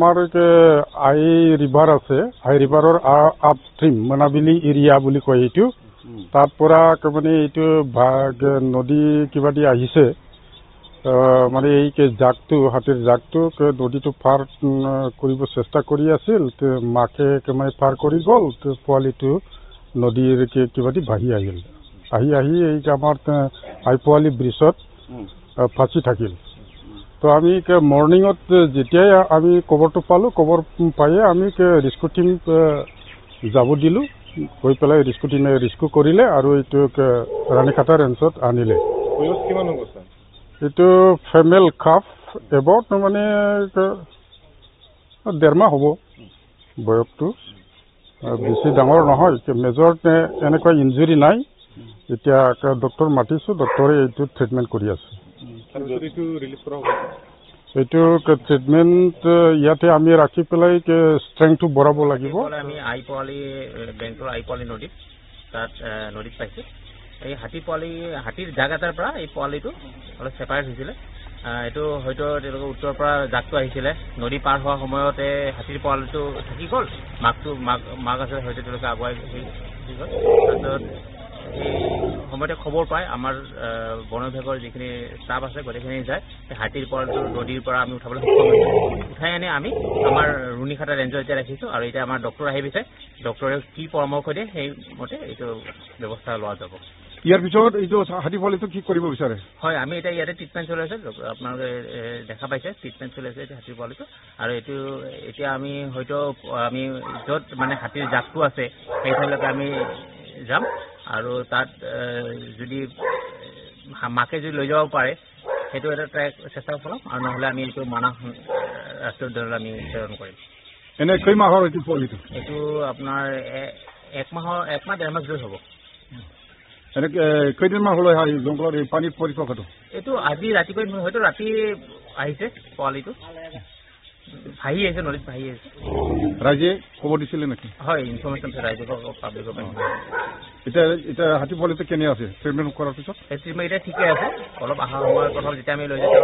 আমাৰ আই ৰিভাৰ আছে, আই ৰিভাৰৰ upstream মনাবিলি area বুলি কয় এইটো। তাৰ পৰা মানে এইটো নদী কিবা দি আহিছে, মানে এই জাকটো হাতীৰ জাকটো নদীটো পাৰ কৰিব চেষ্টা কৰি আছিল। মাকে মানে পাৰ কৰি গ'ল, পোৱালিটো নদীৰ কিবা দি বাঢ়ি আহিল। আহি এই আমাৰ আই পোৱালি ব্ৰিজত ফাঁচি থাকিল। তো আমি মৰ্ণিঙত যেতিয়াই আমি খবৰটো পালোঁ, খবৰ পায়ে আমি ৰেস্কিউ টিম যাব দিলোঁ। গৈ পেলাই ৰেস্কিউ টিমে ৰেস্কিউ কৰিলে আৰু এইটো ৰাণীখাটা ৰেঞ্জত আনিলে। কিমান হ'ব ছাৰ? এইটো ফেমেল কাফ এবাউট মানে 1.5 মাহ হ'ব বয়সটো, বেছি ডাঙৰ নহয়। মেজৰ এনেকুৱা ইঞ্জুৰি নাই। এতিয়া ডক্টৰ মাতিছোঁ, ডক্টৰে এইটো ট্ৰিটমেণ্ট কৰি আছে। এইটো ট্ৰিটমেণ্ট ইয়াতে আমি ৰাখি পেলাই ষ্ট্ৰেংথটো বঢ়াব লাগিব। আমি আই পোৱালি বেংকৰ আই পোৱালি নদীত পাইছোঁ। এই হাতীৰ জাক এটাৰ পৰা এই পোৱালিটো অলপ ছেপাৰেট হৈছিলে। এইটো হয়তো তেওঁলোকৰ উত্তৰৰ পৰা জাকটো আহিছিলে, নদী পাৰ হোৱাৰ সময়তে হাতীৰ পোৱালিটো থাকি গ'ল। মাক আছে, হয়তো তেওঁলোকে আগুৱাই থাকি গ'ল। তাৰপিছত এই সময়তে খবৰ পায় আমাৰ বন বিভাগৰ যিখিনি ষ্টাফ আছে গোটেইখিনি যায়। হাতীৰ পোৱালিটো নদীৰ পৰা আমি উঠাবলৈ সক্ষম হৈছোঁ। উঠাই আনি আমি আমাৰ ৰুণীখাটা ৰেঞ্জত এতিয়া ৰাখিছোঁ আৰু এতিয়া আমাৰ ডক্টৰ আহি পিছে ডক্টৰে কি পৰামৰ্শ দিয়ে সেইমতে এইটো ব্যৱস্থা লোৱা যাব। ইয়াৰ পিছত এইটো হাতী পোৱালিটো কি কৰিব বিচাৰে? হয়, আমি এতিয়া ইয়াতে ট্ৰিটমেণ্ট চলি আছে। আপোনালোকে দেখা পাইছে ট্ৰিটমেণ্ট চলি আছে এতিয়া হাতীৰ পোৱালিটো। আৰু এইটো এতিয়া আমি হয়তো আমি য'ত মানে হাতীৰ জাকটো আছে সেই ঠাইলৈকে আমি যাম আৰু তাত যদি মাকে যদি লৈ যাব পাৰে সেইটো এটা চেষ্টা চলাম, আৰু নহ'লে আমি এইটো মানাহ ৰাষ্ট্ৰীয় উদ্যানলৈ আমি প্ৰেৰণ কৰিম। এনে কেই মাহৰ এইটো পোৱালিটো? এইটো আপোনাৰ 1 মাহ 1.5 মাহ হ'ব। এনে কেইদিনমান হ'ল জংঘলত এই পানীত পৰি থকাটো? এইটো আজি ৰাতিপুৱা হয়তো ৰাতি আহিছে পোৱালিটো, ভাহি আহিছে, নদীত ভাহি আহিছে। ৰাইজে খবৰ দিছিলে নেকি? হয়, ইনফৰমেশ্যন ৰাইজৰ পাব্লিকৰ পৰা। এতিয়া হাতী পোৱালিটো কেনে আছে ট্ৰিটমেণ্ট কৰাৰ পিছত? ট্ৰিটমেণ্ট এতিয়া ঠিকে আছে। অলপ অহা সময়ৰ প্ৰথম যেতিয়া আমি লৈ যাওঁ